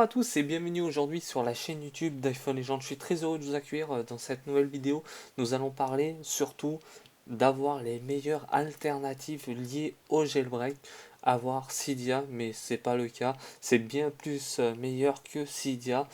Bonjour à tous et bienvenue aujourd'hui sur la chaîne YouTube d'iPhone Legends. Je suis très heureux de vous accueillir dans cette nouvelle vidéo. Nous allons parler surtout d'avoir les meilleures alternatives liées au jailbreak. Avoir Cydia, mais c'est pas le cas. C'est bien plus meilleur que Cydia,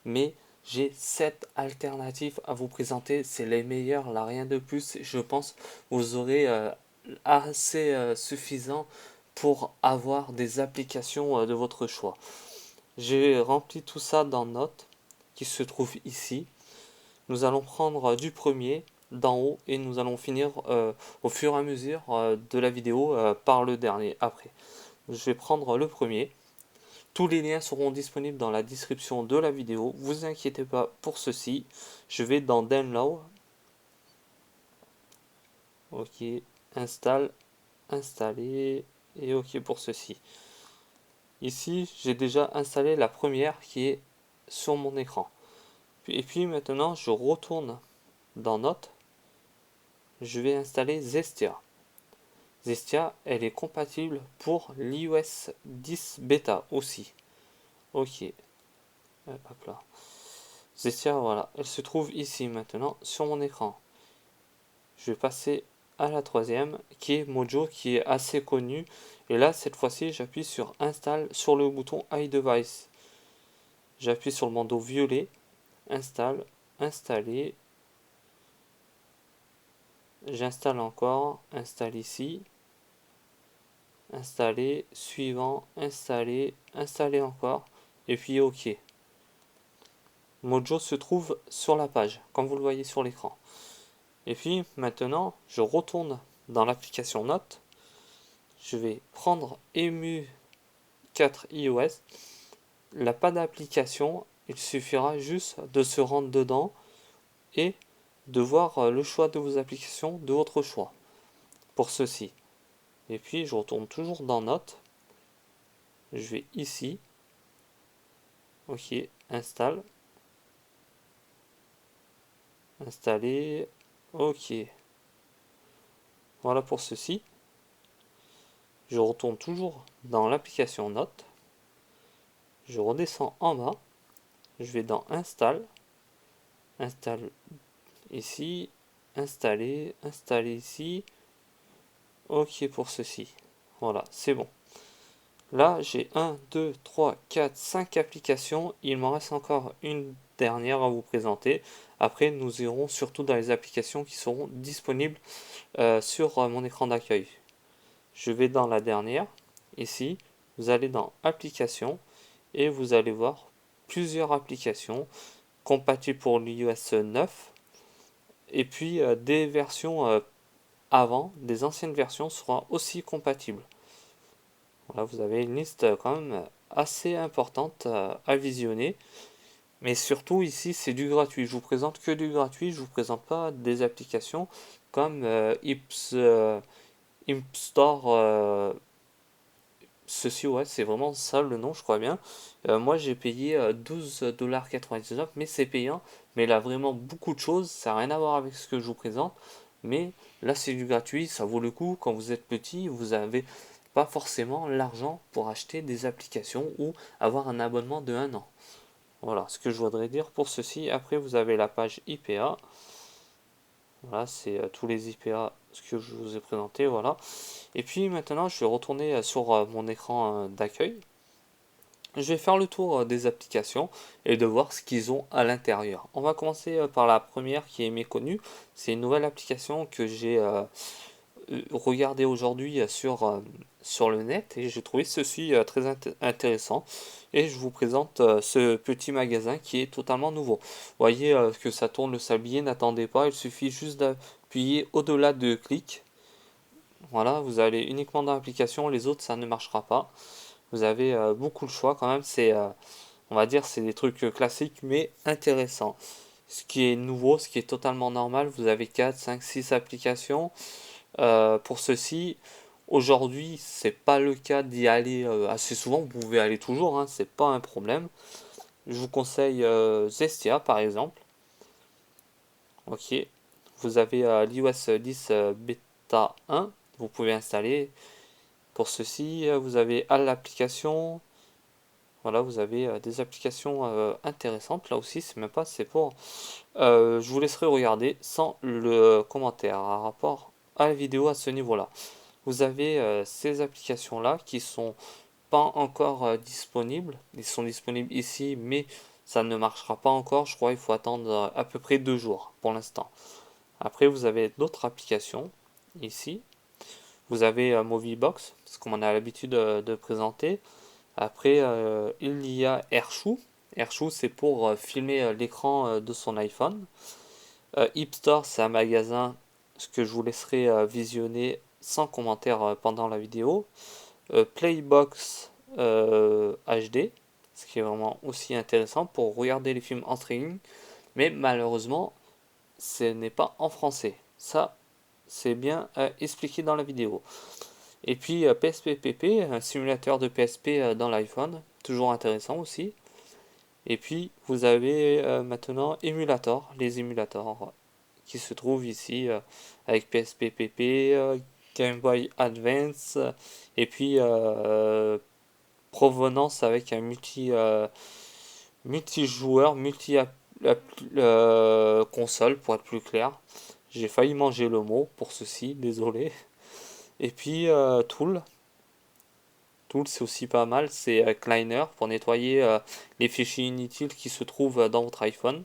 mais j'ai 7 alternatives à vous présenter. C'est les meilleures, là rien de plus. Je pense vous aurez assez suffisant pour avoir des applications de votre choix. J'ai rempli tout ça dans Notes qui se trouve ici. Nous allons prendre du premier d'en haut et nous allons finir au fur et à mesure de la vidéo par le dernier après. Je vais prendre le premier. Tous les liens seront disponibles dans la description de la vidéo. Vous inquiétez pas pour ceci. Je vais dans Download. Ok, installe, installer et ok pour ceci. Ici, j'ai déjà installé la première qui est sur mon écran. Et puis maintenant, je retourne dans Notes. Je vais installer Zestia. Zestia, elle est compatible pour l'iOS 10 bêta aussi. Ok, hop là. Zestia, voilà, elle se trouve ici maintenant sur mon écran. Je vais passer à la troisième qui est Mojo, qui est assez connue. Et là, cette fois-ci, j'appuie sur Install sur le bouton iDevice. J'appuie sur le bandeau violet, Installe, Installer. J'installe encore, installe ici, installer, suivant, installer, installer encore, et puis OK. Mojo se trouve sur la page, comme vous le voyez sur l'écran. Et puis maintenant, je retourne dans l'application Notes. Je vais prendre EMU 4 iOS. Il n'a pas d'application, il suffira juste de se rendre dedans et de voir le choix de vos applications de votre choix. Pour ceci. Et puis je retourne toujours dans Notes. Je vais ici. Ok, installe. Installer. Ok. Voilà pour ceci. Je retourne toujours dans l'application Notes. Je redescends en bas. Je vais dans Install. Installe ici. Installer. Installer ici. Ok pour ceci. Voilà, c'est bon. Là, j'ai 1, 2, 3, 4, 5 applications. Il m'en reste encore une dernière à vous présenter. Après, nous irons surtout dans les applications qui seront disponibles sur mon écran d'accueil. Je vais dans la dernière. Ici, vous allez dans Applications et vous allez voir plusieurs applications compatibles pour l'iOS 9. Et puis, des versions avant, des anciennes versions seront aussi compatibles. Voilà, vous avez une liste quand même assez importante à visionner. Mais surtout ici, c'est du gratuit. Je vous présente que du gratuit. Je vous présente pas des applications comme Imp Store. Ceci, ouais, c'est vraiment ça le nom, je crois bien. Moi, j'ai payé 12,99$, mais c'est payant. Mais il a vraiment beaucoup de choses. Ça n'a rien à voir avec ce que je vous présente. Mais là, c'est du gratuit. Ça vaut le coup. Quand vous êtes petit, vous avez pas forcément l'argent pour acheter des applications ou avoir un abonnement de 1 an. Voilà ce que je voudrais dire pour ceci. Après, vous avez la page IPA. Voilà, c'est tous les IPA ce que je vous ai présenté. Voilà. Et puis maintenant, je vais retourner sur mon écran d'accueil. Je vais faire le tour des applications et de voir ce qu'ils ont à l'intérieur. On va commencer par la première qui est méconnue. C'est une nouvelle application que j'ai regardée aujourd'hui sur le net et j'ai trouvé ceci très intéressant. Et je vous présente ce petit magasin qui est totalement nouveau. Vous voyez que ça tourne le sablier, n'attendez pas, il suffit juste d'appuyer au-delà de clic. Voilà, vous allez uniquement dans l'application, les autres ça ne marchera pas. Vous avez beaucoup de choix quand même, on va dire, c'est des trucs classiques mais intéressants. Ce qui est nouveau, ce qui est totalement normal, vous avez 4, 5, 6 applications. Pour ceci, aujourd'hui, c'est pas le cas d'y aller assez souvent, vous pouvez aller toujours, hein, c'est pas un problème. Je vous conseille Zestia par exemple. Ok, vous avez l'iOS 10 bêta 1, vous pouvez installer. Pour ceci, vous avez à l'application. Voilà, vous avez des applications intéressantes. Là aussi, c'est même pas, c'est pour. Je vous laisserai regarder sans le commentaire à rapport à la vidéo à ce niveau-là. Vous avez ces applications-là qui sont pas encore disponibles. Ils sont disponibles ici, mais ça ne marchera pas encore. Je crois qu'il faut attendre à peu près 2 jours pour l'instant. Après, vous avez d'autres applications ici. Vous avez Moviebox, ce qu'on a l'habitude de présenter. Après, il y a AirShoe. AirShoe, c'est pour filmer l'écran de son iPhone. Hipstore, c'est un magasin ce que je vous laisserai visionner sans commentaire pendant la vidéo. Playbox HD, ce qui est vraiment aussi intéressant pour regarder les films en streaming, mais malheureusement, ce n'est pas en français. Ça, c'est bien expliqué dans la vidéo. Et puis PSPPP, un simulateur de PSP dans l'iPhone, toujours intéressant aussi. Et puis vous avez maintenant Emulator, les émulateurs qui se trouvent ici avec PSPPP, Game Boy Advance, et puis Provenance avec un multijoueur, console pour être plus clair. J'ai failli manger le mot pour ceci, désolé. Et puis Tool. Tool, c'est aussi pas mal. C'est Cleaner pour nettoyer les fichiers inutiles qui se trouvent dans votre iPhone.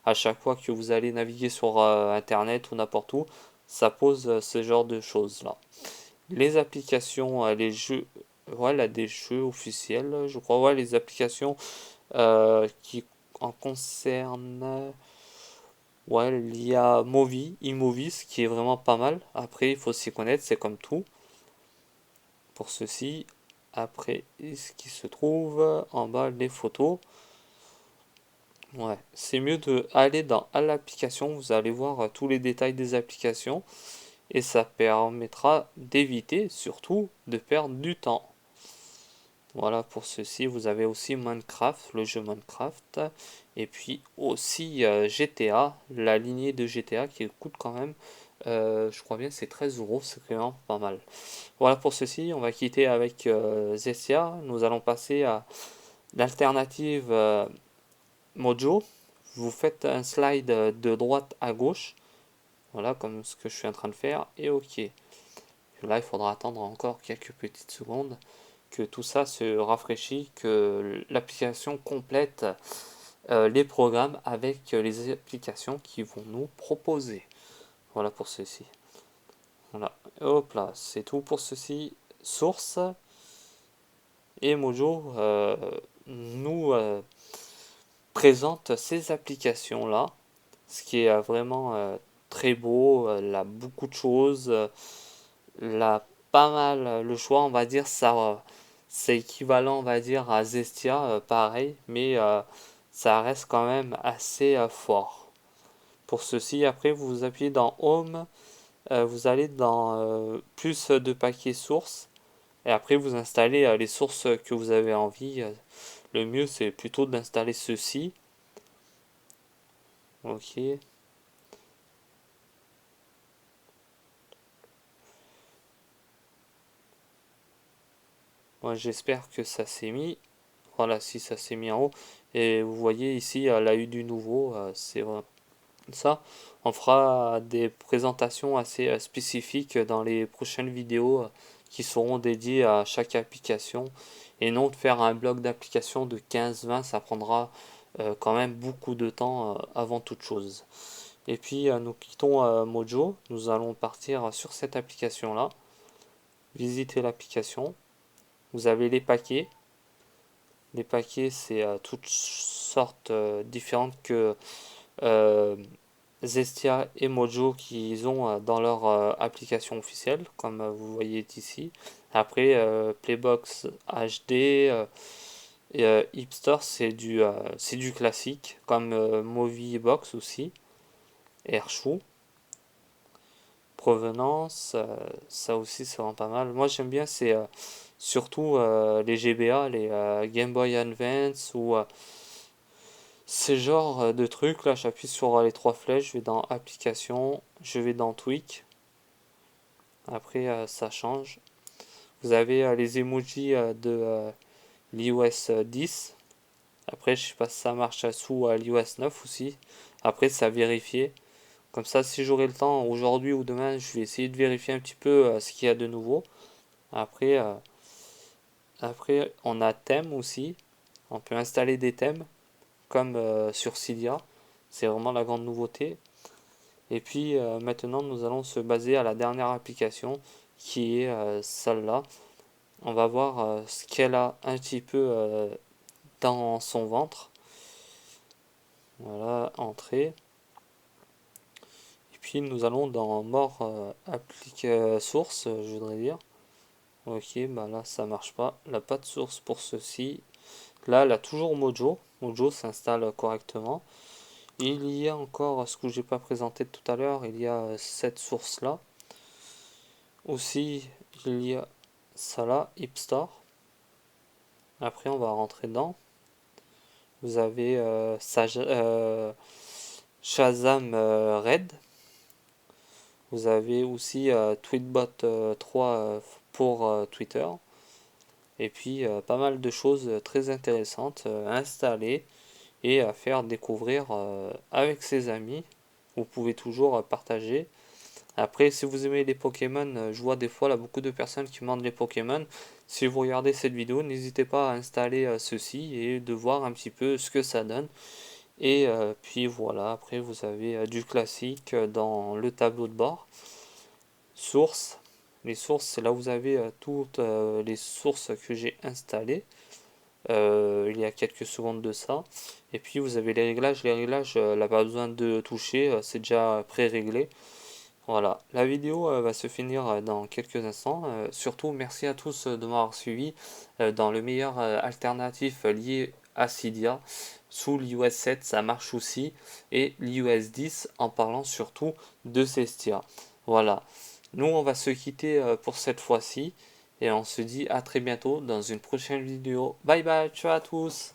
À chaque fois que vous allez naviguer sur Internet ou n'importe où, ça pose ce genre de choses là. Les applications, les jeux, voilà, des jeux officiels, je crois, ouais, les applications qui en concernent. Ouais, il y a iMovies qui est vraiment pas mal. Après, il faut s'y connaître, c'est comme tout. Pour ceci, après, ce qui se trouve en bas, les photos. Ouais, c'est mieux de aller dans à l'application. Vous allez voir tous les détails des applications et ça permettra d'éviter surtout de perdre du temps. Voilà pour ceci, vous avez aussi Minecraft, le jeu Minecraft, et puis aussi GTA, la lignée de GTA qui coûte quand même, je crois bien c'est 13 €, c'est vraiment pas mal. Voilà pour ceci, on va quitter avec Zestia, nous allons passer à l'alternative Mojo. Vous faites un slide de droite à gauche, voilà comme ce que je suis en train de faire, et ok. Là il faudra attendre encore quelques petites secondes que tout ça se rafraîchit, que l'application complète les programmes avec les applications qui vont nous proposer. Voilà pour ceci. Voilà. Hop là, c'est tout pour ceci. Source et Mojo nous présente ces applications-là, ce qui est vraiment très beau. Là, beaucoup de choses. Là, pas mal le choix, on va dire, ça c'est équivalent, on va dire, à Zestia, pareil, mais ça reste quand même assez fort. Pour ceci, après, vous appuyez dans Home, vous allez dans plus de paquets sources, et après, vous installez les sources que vous avez envie. Le mieux, c'est plutôt d'installer ceci. Ok. Moi, j'espère que ça s'est mis. Voilà, si ça s'est mis en haut. Et vous voyez ici, elle a eu du nouveau. C'est vrai. Ça, on fera des présentations assez spécifiques dans les prochaines vidéos qui seront dédiées à chaque application et non de faire un bloc d'application de 15-20, ça prendra quand même beaucoup de temps avant toute chose. Et puis nous quittons Mojo, nous allons partir sur cette application là, visiter l'application. Vous avez les paquets. Les paquets, c'est toutes sortes différentes que euh, Zestia et Mojo qu'ils ont dans leur application officielle, comme vous voyez ici. Après, Playbox HD et Hipster, c'est du classique, comme Moviebox aussi, Airshoe, Provenance, ça aussi c'est vraiment pas mal. Moi j'aime bien, c'est surtout les GBA, les Game Boy Advance ou ces genres de trucs. Là, j'appuie sur les trois flèches, je vais dans Application, je vais dans Tweak. Après, ça change. Vous avez les emojis de l'iOS 10. Après, je sais pas si ça marche sous l'iOS 9 aussi. Après, c'est à vérifier. Comme ça, si j'aurai le temps aujourd'hui ou demain, je vais essayer de vérifier un petit peu ce qu'il y a de nouveau. Après, on a thème aussi. On peut installer des thèmes comme sur Cydia. C'est vraiment la grande nouveauté. Et puis maintenant, nous allons se baser à la dernière application qui est celle-là. On va voir ce qu'elle a un petit peu dans son ventre. Voilà, entrée. Et puis nous allons dans More applique source, je voudrais dire. Ok, bah là ça marche pas. Elle n'a pas de source pour ceci. Là, elle a toujours Mojo. Mojo s'installe correctement. Il y a encore ce que j'ai pas présenté tout à l'heure. Il y a cette source là. Aussi, il y a ça là, Hipstar. Après, on va rentrer dedans. Vous avez Shazam Red. Vous avez aussi Tweetbot 3 pour Twitter. Et puis pas mal de choses très intéressantes à installer et à faire découvrir avec ses amis. Vous pouvez toujours partager. Après, si vous aimez les Pokémon, je vois des fois là beaucoup de personnes qui demandent les Pokémon. Si vous regardez cette vidéo, n'hésitez pas à installer ceci et de voir un petit peu ce que ça donne. Et puis voilà, après vous avez du classique dans le tableau de bord. Sources. Les sources, c'est là où vous avez toutes les sources que j'ai installées. Il y a quelques secondes de ça. Et puis vous avez les réglages. Les réglages, là pas besoin de toucher, c'est déjà pré-réglé. Voilà, la vidéo va se finir dans quelques instants. Surtout, merci à tous de m'avoir suivi dans le meilleur alternatif lié à Cydia. Sous l'iOS 7, ça marche aussi. Et l'iOS 10 en parlant surtout de Cestia. Voilà, nous on va se quitter pour cette fois-ci. Et on se dit à très bientôt dans une prochaine vidéo. Bye bye, ciao à tous.